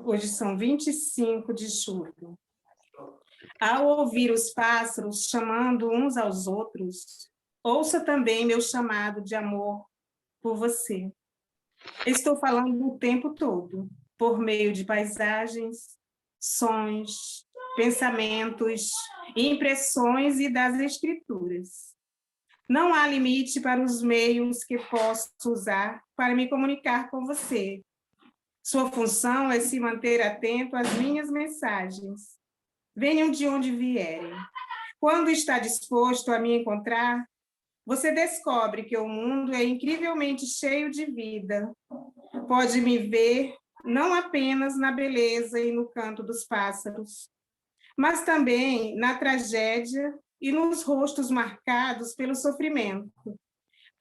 Hoje são 25 de julho. Ao ouvir os pássaros chamando uns aos outros, ouça também meu chamado de amor por você. Estou falando o tempo todo, por meio de paisagens, sons, pensamentos, impressões e das escrituras. Não há limite para os meios que posso usar para me comunicar com você. Sua função é se manter atento às minhas mensagens. Venham de onde vierem. Quando está disposto a me encontrar, você descobre que o mundo é incrivelmente cheio de vida. Pode me ver não apenas na beleza e no canto dos pássaros, mas também na tragédia e nos rostos marcados pelo sofrimento.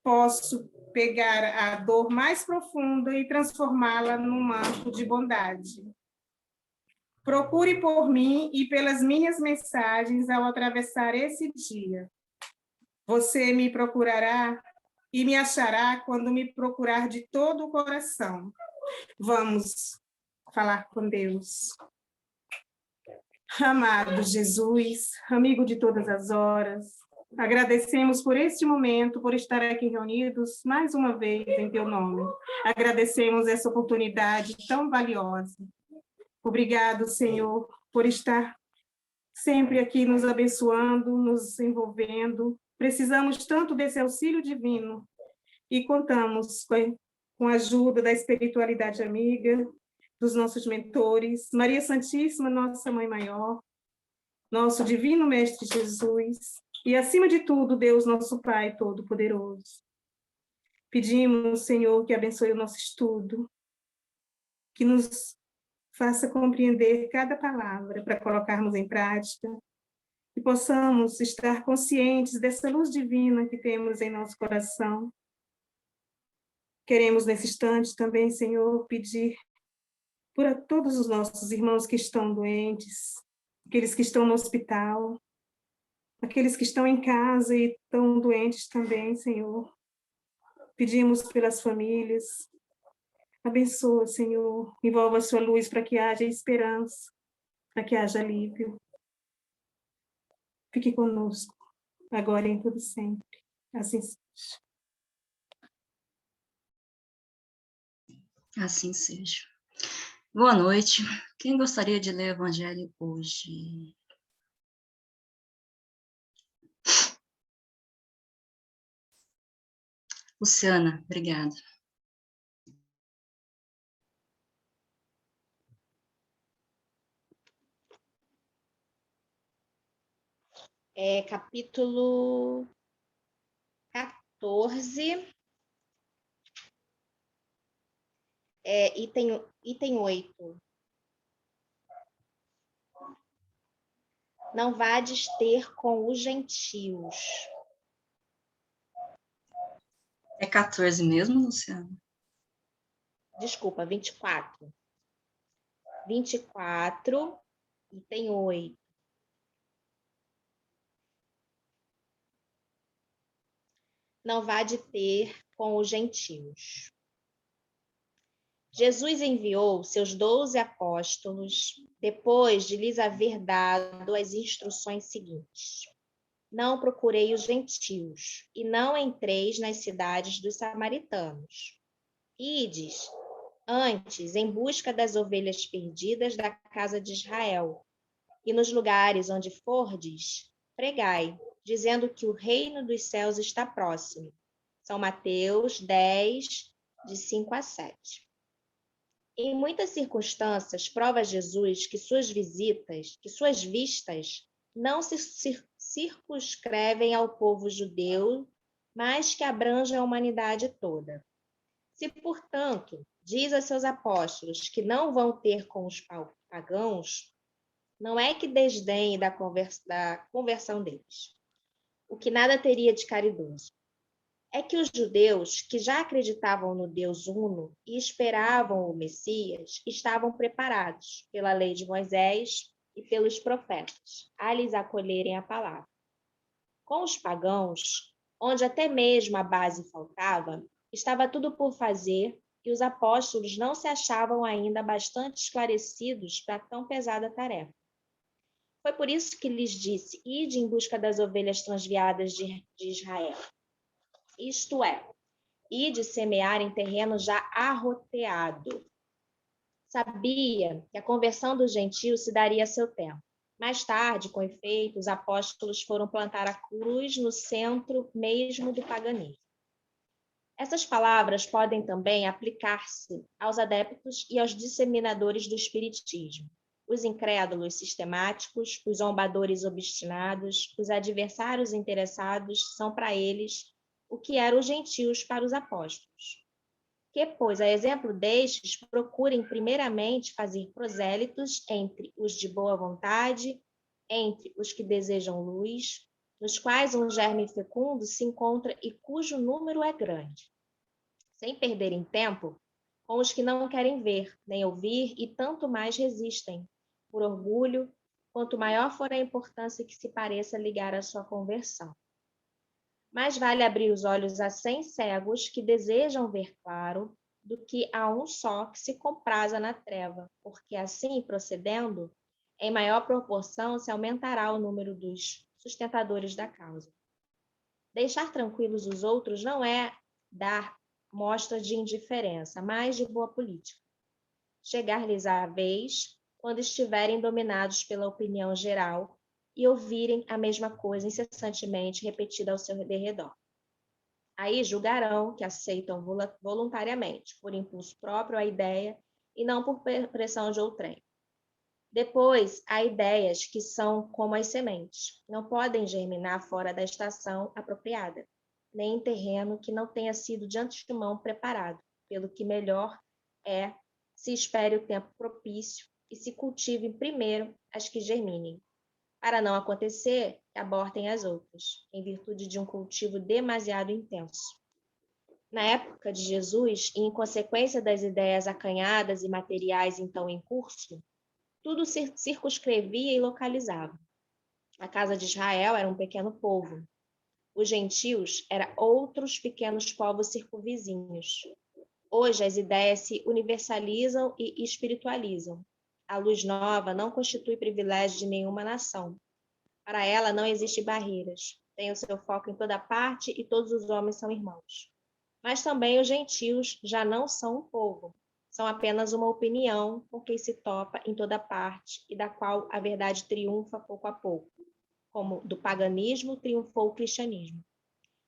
Posso pegar a dor mais profunda e transformá-la num manto de bondade. Procure por mim e pelas minhas mensagens ao atravessar esse dia. Você me procurará e me achará quando me procurar de todo o coração. Vamos falar com Deus. Amado Jesus, amigo de todas as horas, agradecemos por este momento, por estar aqui reunidos mais uma vez em teu nome. Agradecemos essa oportunidade tão valiosa. Obrigado, Senhor, por estar sempre aqui nos abençoando, nos envolvendo. Precisamos tanto desse auxílio divino e contamos com a ajuda da espiritualidade amiga, dos nossos mentores, Maria Santíssima, nossa Mãe Maior, nosso Divino Mestre Jesus e, acima de tudo, Deus, nosso Pai Todo-Poderoso. Pedimos, Senhor, que abençoe o nosso estudo, que nos faça compreender cada palavra para colocarmos em prática, que possamos estar conscientes dessa luz divina que temos em nosso coração. Queremos, nesse instante, também, Senhor, pedir por todos os nossos irmãos que estão doentes, aqueles que estão no hospital, aqueles que estão em casa e estão doentes também, Senhor. Pedimos pelas famílias. Abençoa, Senhor, envolva a sua luz para que haja esperança, para que haja alívio. Fique conosco, agora e em todo sempre. Assim seja. Assim seja. Boa noite. Quem gostaria de ler o Evangelho hoje? Luciana, obrigada. Capítulo 14, item 8. Não vades ter com os gentios. É 14 mesmo, Luciana? Desculpa, 24. 24, item 8. Não vade ter com os gentios. Jesus enviou seus 12 apóstolos, depois de lhes haver dado as instruções seguintes: não procurei os gentios, e não entreis nas cidades dos samaritanos. Ides, antes, em busca das ovelhas perdidas da casa de Israel, e nos lugares onde fordes, pregai, dizendo que o reino dos céus está próximo. São Mateus 10, de 5 a 7. Em muitas circunstâncias, prova Jesus que suas vistas não se circunscrevem ao povo judeu, mas que abrangem a humanidade toda. Se, portanto, diz a seus apóstolos que não vão ter com os pagãos, não é que desdenhe da conversão deles, o que nada teria de caridoso. É que os judeus, que já acreditavam no Deus uno e esperavam o Messias, estavam preparados pela lei de Moisés e pelos profetas a lhes acolherem a palavra. Com os pagãos, onde até mesmo a base faltava, estava tudo por fazer e os apóstolos não se achavam ainda bastante esclarecidos para tão pesada tarefa. Foi por isso que lhes disse: ide em busca das ovelhas transviadas de Israel. Isto é, ide semear em terreno já arroteado. Sabia que a conversão dos gentios se daria a seu tempo. Mais tarde, com efeito, os apóstolos foram plantar a cruz no centro mesmo do paganismo. Essas palavras podem também aplicar-se aos adeptos e aos disseminadores do espiritismo. Os incrédulos sistemáticos, os zombadores obstinados, os adversários interessados são para eles o que eram os gentios para os apóstolos. Que, pois, a exemplo destes, procurem primeiramente fazer prosélitos entre os de boa vontade, entre os que desejam luz, nos quais um germe fecundo se encontra e cujo número é grande, sem perderem tempo com os que não querem ver, nem ouvir e tanto mais resistem, por orgulho, quanto maior for a importância que se pareça ligar à sua conversão. Mais vale abrir os olhos a 100 cegos que desejam ver claro, do que a um só que se compraza na treva, porque assim, procedendo, em maior proporção se aumentará o número dos sustentadores da causa. Deixar tranquilos os outros não é dar mostra de indiferença, mas de boa política. Chegar-lhes à vez, quando estiverem dominados pela opinião geral, e ouvirem a mesma coisa incessantemente repetida ao seu derredor. Aí julgarão que aceitam voluntariamente, por impulso próprio, a ideia e não por pressão de outrem. Depois, há ideias que são como as sementes, não podem germinar fora da estação apropriada, nem em terreno que não tenha sido de antemão preparado, pelo que melhor é se espere o tempo propício e se cultivem primeiro as que germinem, para não acontecer que abortem as outras, em virtude de um cultivo demasiado intenso. Na época de Jesus, e em consequência das ideias acanhadas e materiais então em curso, tudo se circunscrevia e localizava. A casa de Israel era um pequeno povo. Os gentios eram outros pequenos povos circunvizinhos. Hoje as ideias se universalizam e espiritualizam. A luz nova não constitui privilégio de nenhuma nação. Para ela não existem barreiras. Tem o seu foco em toda parte e todos os homens são irmãos. Mas também os gentios já não são um povo. São apenas uma opinião com quem se topa em toda parte e da qual a verdade triunfa pouco a pouco, como do paganismo triunfou o cristianismo.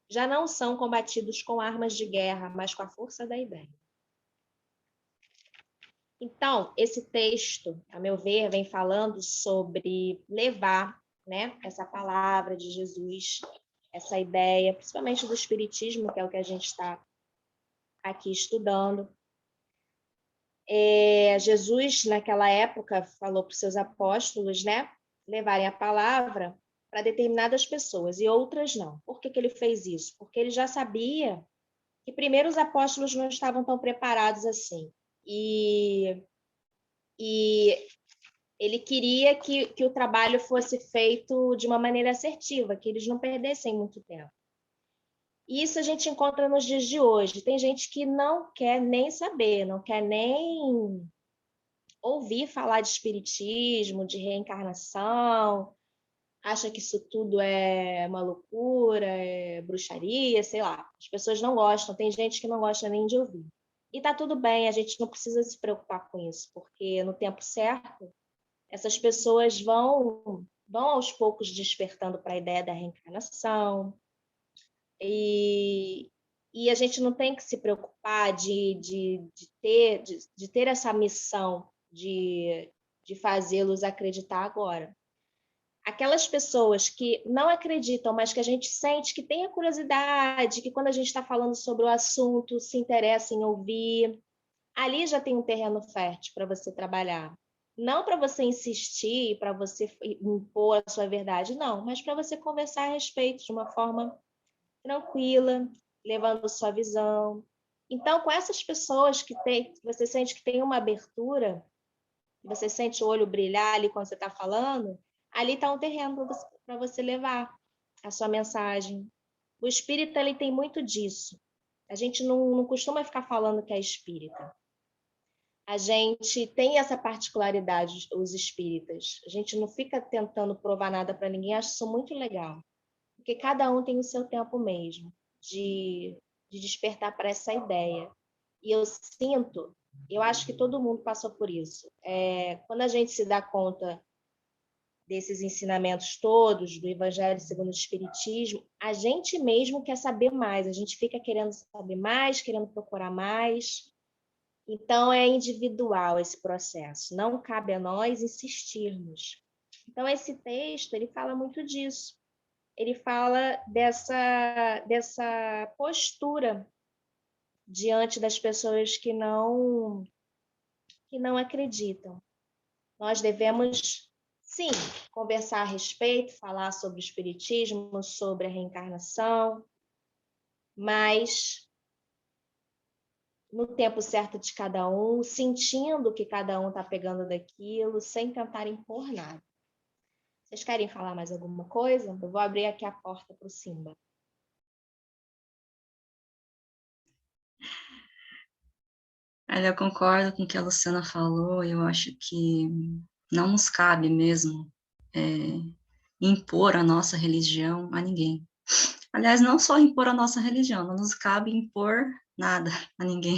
Já não são combatidos com armas de guerra, mas com a força da ideia. Então, esse texto, a meu ver, vem falando sobre levar, né, essa palavra de Jesus, essa ideia, principalmente do espiritismo, que é o que a gente está aqui estudando. Jesus, naquela época, falou para os seus apóstolos, né, levarem a palavra para determinadas pessoas e outras não. Por que ele fez isso? Porque ele já sabia que primeiro os apóstolos não estavam tão preparados assim. E ele queria que o trabalho fosse feito de uma maneira assertiva, que eles não perdessem muito tempo. E isso a gente encontra nos dias de hoje. Tem gente que não quer nem saber, não quer nem ouvir falar de espiritismo, de reencarnação, acha que isso tudo é uma loucura, é bruxaria, sei lá. As pessoas não gostam, tem gente que não gosta nem de ouvir. E tá tudo bem, a gente não precisa se preocupar com isso, porque no tempo certo, essas pessoas vão aos poucos despertando para a ideia da reencarnação, e a gente não tem que se preocupar de ter essa missão de fazê-los acreditar agora. Aquelas pessoas que não acreditam, mas que a gente sente que tem a curiosidade, que quando a gente está falando sobre o assunto, se interessa em ouvir, ali já tem um terreno fértil para você trabalhar. Não para você insistir, para você impor a sua verdade, não, mas para você conversar a respeito de uma forma tranquila, levando sua visão. Então, com essas pessoas que você sente que tem uma abertura, você sente o olho brilhar ali quando você está falando, ali está um terreno para você levar a sua mensagem. O espírita ele tem muito disso, A gente não costuma ficar falando que é espírita. A gente tem essa particularidade, os espíritas. A gente não fica tentando provar nada para ninguém, acho isso muito legal. Porque cada um tem o seu tempo mesmo de despertar para essa ideia. E eu acho que todo mundo passou por isso. Quando a gente se dá conta desses ensinamentos todos, do Evangelho segundo o Espiritismo, a gente mesmo quer saber mais, a gente fica querendo saber mais, querendo procurar mais. Então, é individual esse processo, não cabe a nós insistirmos. Então, esse texto, ele fala muito disso. Ele fala dessa postura diante das pessoas que não acreditam. Nós devemos, sim, conversar a respeito, falar sobre o espiritismo, sobre a reencarnação, mas no tempo certo de cada um, sentindo que cada um está pegando daquilo, sem tentar impor nada. Vocês querem falar mais alguma coisa? Eu vou abrir aqui a porta para o Simba. Eu concordo com o que a Luciana falou, eu acho que não nos cabe mesmo impor a nossa religião a ninguém. Aliás, não só impor a nossa religião, não nos cabe impor nada a ninguém,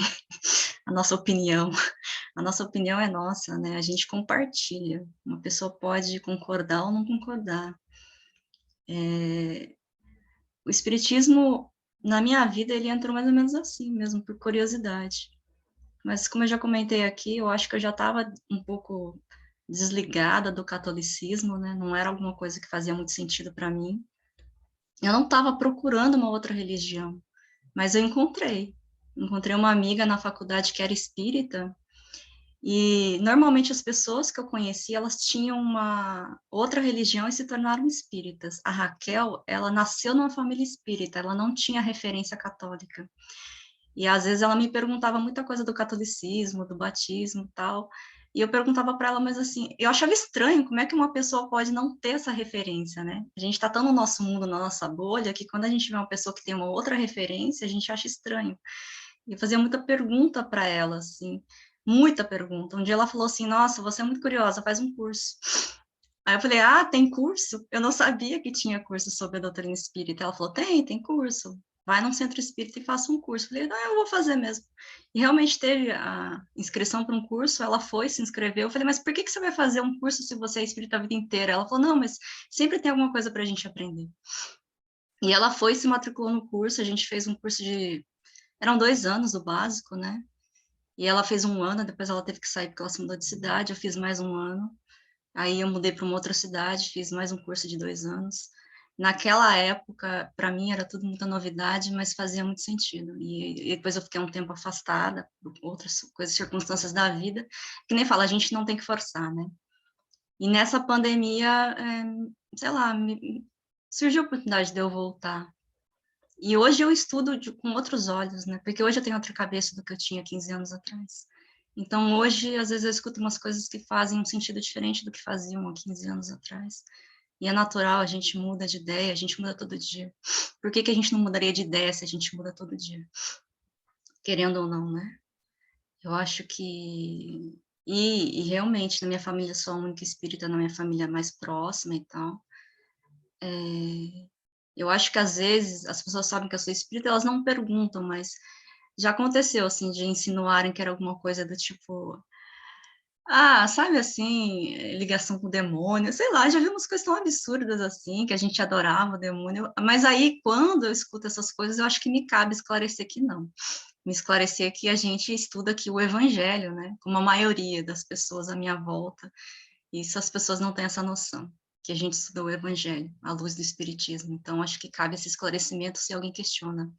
a nossa opinião. A nossa opinião é nossa, né? A gente compartilha. Uma pessoa pode concordar ou não concordar. O espiritismo, na minha vida, ele entrou mais ou menos assim, mesmo por curiosidade. Mas, como eu já comentei aqui, eu acho que eu já estava um pouco desligada do catolicismo, né? Não era alguma coisa que fazia muito sentido para mim. Eu não estava procurando uma outra religião, mas eu encontrei. Encontrei uma amiga na faculdade que era espírita, e normalmente as pessoas que eu conheci, elas tinham uma outra religião e se tornaram espíritas. A Raquel, ela nasceu numa família espírita, ela não tinha referência católica. E às vezes ela me perguntava muita coisa do catolicismo, do batismo e tal. E eu perguntava para ela, mas assim, eu achava estranho como é que uma pessoa pode não ter essa referência, né? A gente está tão no nosso mundo, na nossa bolha, que quando a gente vê uma pessoa que tem uma outra referência, a gente acha estranho. E eu fazia muita pergunta para ela, assim, muita pergunta. Um dia ela falou assim: Nossa, você é muito curiosa, faz um curso. Aí eu falei: Ah, tem curso? Eu não sabia que tinha curso sobre a doutrina espírita. Ela falou: tem curso. Vai num centro espírita e faça um curso. Eu falei: Não, eu vou fazer mesmo. E realmente teve a inscrição para um curso, ela foi, se inscreveu. Eu falei: Mas por que você vai fazer um curso se você é espírita a vida inteira? Ela falou: Não, mas sempre tem alguma coisa para a gente aprender. E ela foi, se matriculou no curso, a gente fez um curso de... Eram 2 anos o básico, né? E ela fez 1 ano, depois ela teve que sair porque ela se mudou de cidade, eu fiz mais 1 ano. Aí eu mudei para uma outra cidade, fiz mais um curso de 2 anos. Naquela época, para mim, era tudo muita novidade, mas fazia muito sentido. E depois eu fiquei um tempo afastada por outras coisas, circunstâncias da vida, que nem fala, a gente não tem que forçar, né? E nessa pandemia, sei lá, surgiu a oportunidade de eu voltar. E hoje eu estudo com outros olhos, né? Porque hoje eu tenho outra cabeça do que eu tinha 15 anos atrás. Então, hoje, às vezes, eu escuto umas coisas que fazem um sentido diferente do que faziam há 15 anos atrás. E é natural, a gente muda de ideia, a gente muda todo dia. Por que a gente não mudaria de ideia se a gente muda todo dia? Querendo ou não, né? Eu acho que... E realmente, na minha família, sou a única espírita na minha família mais próxima e tal. Eu acho que, às vezes, as pessoas sabem que eu sou espírita, elas não perguntam, mas já aconteceu, assim, de insinuarem que era alguma coisa do tipo... Ah, sabe assim, ligação com o demônio, sei lá, já vi umas coisas tão absurdas assim, que a gente adorava o demônio, mas aí quando eu escuto essas coisas, eu acho que me cabe esclarecer que não. Me esclarecer que a gente estuda aqui o evangelho, né? Como a maioria das pessoas à minha volta, e isso as pessoas não têm essa noção, que a gente estuda o evangelho, à luz do espiritismo. Então, acho que cabe esse esclarecimento se alguém questiona.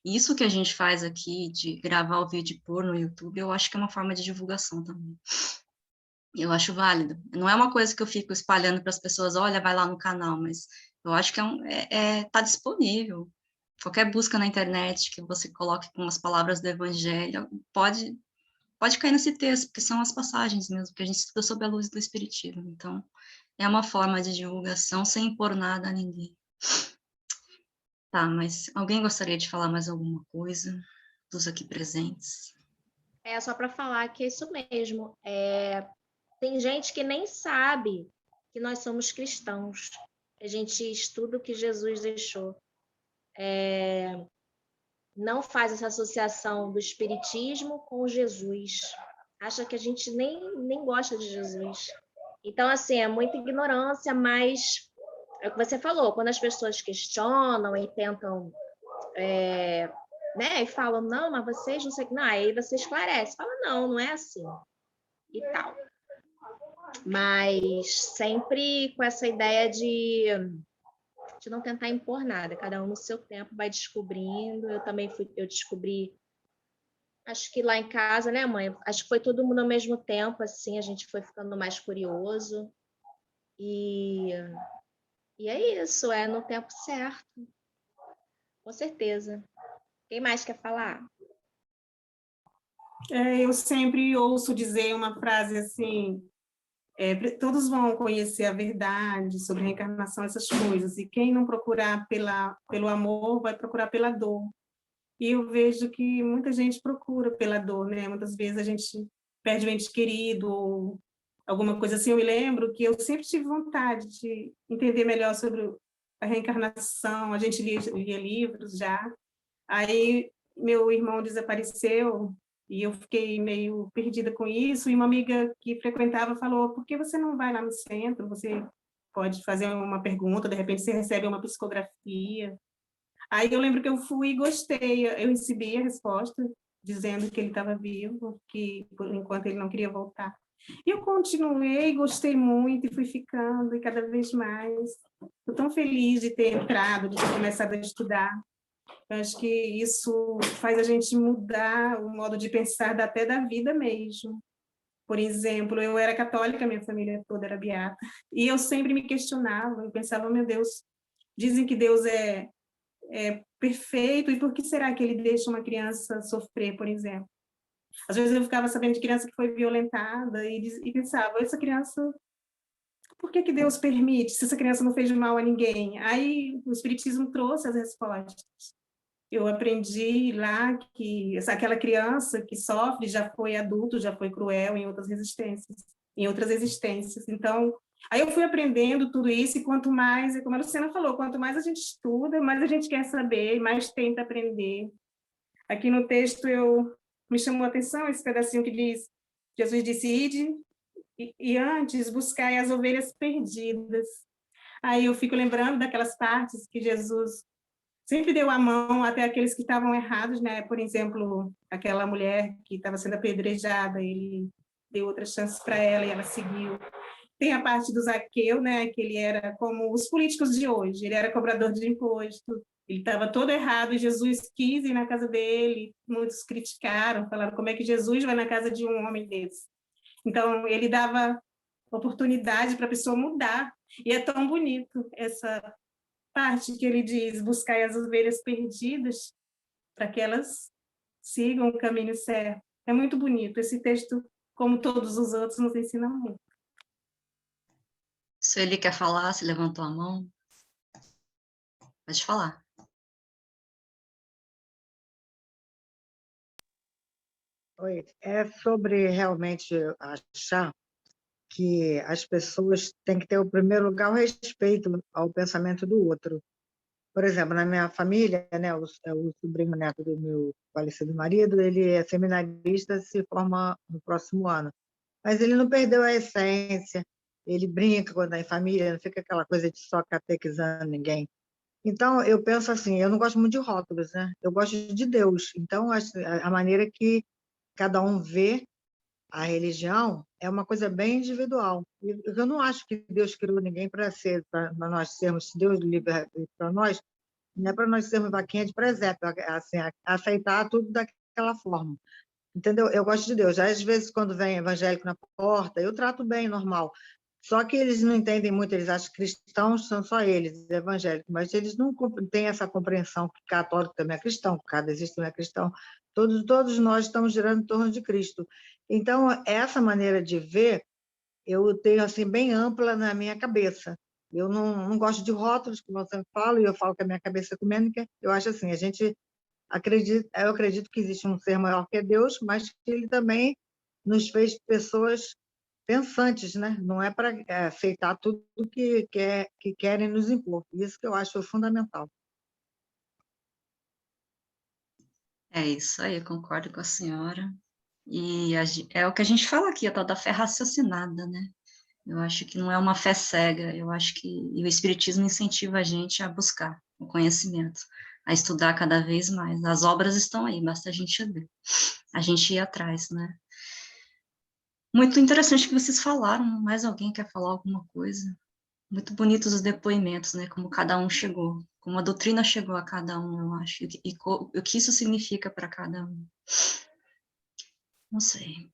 E isso que a gente faz aqui, de gravar o vídeo e pôr no YouTube, eu acho que é uma forma de divulgação também. Eu acho válido. Não é uma coisa que eu fico espalhando para as pessoas, olha, vai lá no canal, mas eu acho que tá disponível. Qualquer busca na internet que você coloque com as palavras do Evangelho, pode cair nesse texto, porque são as passagens mesmo, que a gente estuda sob a luz do Espiritismo. Então, é uma forma de divulgação sem impor nada a ninguém. Tá, mas alguém gostaria de falar mais alguma coisa? dos aqui presentes. É só para falar que é isso mesmo. Tem gente que nem sabe que nós somos cristãos. A gente estuda o que Jesus deixou. Não faz essa associação do espiritismo com Jesus. Acha que a gente nem gosta de Jesus. Então, assim, é muita ignorância, mas é o que você falou, quando as pessoas questionam e tentam, né, e falam, não, mas vocês não sei o que, não, aí você esclarece, fala, não é assim, e tal. Mas sempre com essa ideia de não tentar impor nada, cada um no seu tempo vai descobrindo. Eu descobri, acho que lá em casa, né, mãe? Acho que foi todo mundo ao mesmo tempo, assim, a gente foi ficando mais curioso. E é isso, é no tempo certo. Com certeza. Quem mais quer falar? Eu sempre ouço dizer uma frase assim, todos vão conhecer a verdade sobre reencarnação, essas coisas, e quem não procurar pelo amor vai procurar pela dor. E eu vejo que muita gente procura pela dor, né? Muitas vezes a gente perde um ente querido, ou alguma coisa assim. Eu me lembro que eu sempre tive vontade de entender melhor sobre a reencarnação, a gente lia livros já. Aí meu irmão desapareceu e eu fiquei meio perdida com isso, e uma amiga que frequentava falou: por que você não vai lá no centro? Você pode fazer uma pergunta, de repente você recebe uma psicografia. Aí eu lembro que eu fui e gostei, eu recebi a resposta dizendo que ele estava vivo, que por enquanto ele não queria voltar. E eu continuei, gostei muito e fui ficando, e cada vez mais. Estou tão feliz de ter entrado, de ter começado a estudar. Eu acho que isso faz a gente mudar o modo de pensar até da vida mesmo. Por exemplo, eu era católica, minha família toda era beata, e eu sempre me questionava, eu pensava, meu Deus, dizem que Deus é perfeito, e por que será que ele deixa uma criança sofrer, por exemplo? Às vezes eu ficava sabendo de criança que foi violentada e pensava, essa criança, por que Deus permite, se essa criança não fez mal a ninguém? Aí o Espiritismo trouxe as respostas. Eu aprendi lá que aquela criança que sofre já foi adulto, já foi cruel em outras existências. Então, aí eu fui aprendendo tudo isso, e quanto mais, como a Luciana falou, quanto mais a gente estuda, mais a gente quer saber, mais tenta aprender. Aqui no texto me chamou a atenção esse pedacinho que diz, Jesus disse, ide e antes buscai as ovelhas perdidas. Aí eu fico lembrando daquelas partes que Jesus sempre deu a mão até aqueles que estavam errados, né? Por exemplo, aquela mulher que estava sendo apedrejada, ele deu outra chance para ela e ela seguiu. Tem a parte do Zaqueu, né? Que ele era como os políticos de hoje, ele era cobrador de imposto, ele estava todo errado, e Jesus quis ir na casa dele, muitos criticaram, falaram como é que Jesus vai na casa de um homem desse. Então, ele dava oportunidade para a pessoa mudar, e é tão bonito essa parte que ele diz, buscai as ovelhas perdidas, para que elas sigam o caminho certo. É muito bonito. Esse texto, como todos os outros, nos ensina muito. Se ele quer falar, se levantou a mão, pode falar. Oi, é sobre realmente achar que as pessoas têm que ter, em primeiro lugar, o respeito ao pensamento do outro. Por exemplo, na minha família, né, o sobrinho neto do meu falecido marido, ele é seminarista, se forma no próximo ano. Mas ele não perdeu a essência, ele brinca quando está em família, não fica aquela coisa de só catequizando ninguém. Então, eu penso assim, eu não gosto muito de rótulos, né? Eu gosto de Deus. Então, a maneira que cada um vê a religião é uma coisa bem individual. Eu não acho que Deus criou ninguém para nós sermos, se Deus livre para nós, não é para nós sermos vaquinha de presépio, assim, aceitar tudo daquela forma. Entendeu? Eu gosto de Deus. Às vezes, quando vem evangélico na porta, eu trato bem, normal. Só que eles não entendem muito, eles acham que cristãos são só eles, evangélicos, mas eles não têm essa compreensão que católico também é cristão, que cada existe também é cristão. Todos nós estamos girando em torno de Cristo. Então, essa maneira de ver, eu tenho assim bem ampla na minha cabeça. Eu não gosto de rótulos, como eu sempre falo, e eu falo que a minha cabeça é ecumênica. Eu acho assim, a gente eu acredito que existe um ser maior que Deus, mas que ele também nos fez pessoas pensantes, né? Não é para aceitar tudo que querem nos impor. Isso que eu acho fundamental. É isso aí, eu concordo com a senhora. E é o que a gente fala aqui, a tal da fé raciocinada, né? Eu acho que não é uma fé cega, eu acho que o Espiritismo incentiva a gente a buscar o conhecimento, a estudar cada vez mais. As obras estão aí, basta a gente ver, a gente ir atrás, né? Muito interessante que vocês falaram, mais alguém quer falar alguma coisa? Muito bonitos os depoimentos, né? Como cada um chegou, como a doutrina chegou a cada um, eu acho, e o que isso significa para cada um. Não sei.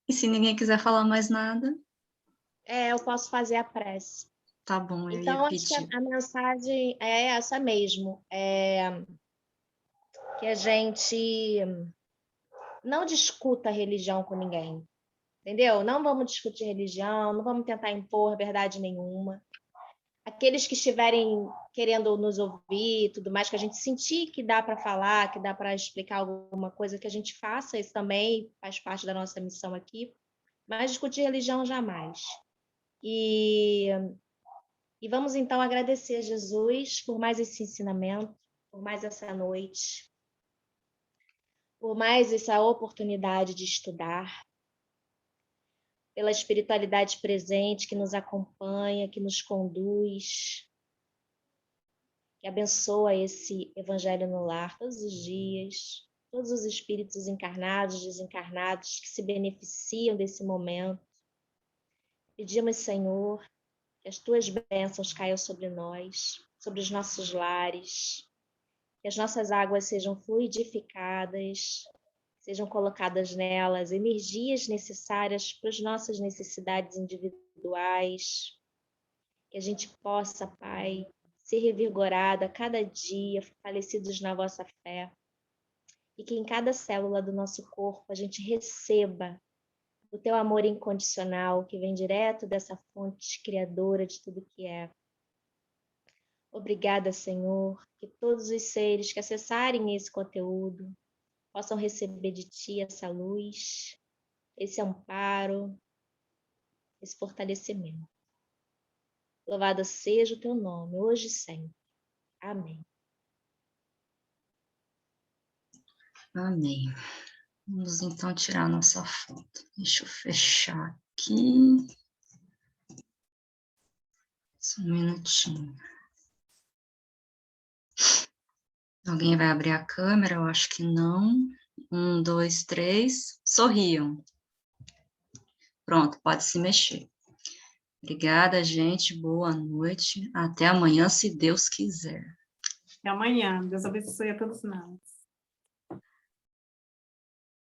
E se ninguém quiser falar mais nada, Eu posso fazer a prece. tá bom, eu ia Então, acho que pedir. a mensagem é essa mesmo, que a gente não discuta religião com ninguém, entendeu? Não vamos discutir religião, não vamos tentar impor verdade nenhuma. Aqueles que estiverem querendo nos ouvir, tudo mais, que a gente sentir que dá para falar, que dá para explicar alguma coisa, que a gente faça, isso também faz parte da nossa missão aqui, mas discutir religião jamais. E vamos então agradecer a Jesus por mais esse ensinamento, por mais essa noite, por mais essa oportunidade de estudar, pela espiritualidade presente que nos acompanha, que nos conduz, que abençoa esse evangelho no lar todos os dias, todos os espíritos encarnados, desencarnados que se beneficiam desse momento. Pedimos, Senhor, que as tuas bênçãos caiam sobre nós, sobre os nossos lares, que as nossas águas sejam fluidificadas, sejam colocadas nelas energias necessárias para as nossas necessidades individuais, que a gente possa, Pai, ser revigorado a cada dia, fortalecidos na vossa fé, e que em cada célula do nosso corpo a gente receba o teu amor incondicional que vem direto dessa fonte criadora de tudo que é. Obrigada, Senhor, que todos os seres que acessarem esse conteúdo possam receber de Ti essa luz, esse amparo, esse fortalecimento. Louvado seja o Teu nome, hoje e sempre. Amém. Amém. Vamos então tirar a nossa foto. Deixa eu fechar aqui. Só um minutinho. Alguém vai abrir a câmera? Eu acho que não. 1, 2, 3. Sorriam. Pronto, pode se mexer. Obrigada, gente. Boa noite. Até amanhã, se Deus quiser. Até amanhã. Deus abençoe a todos nós.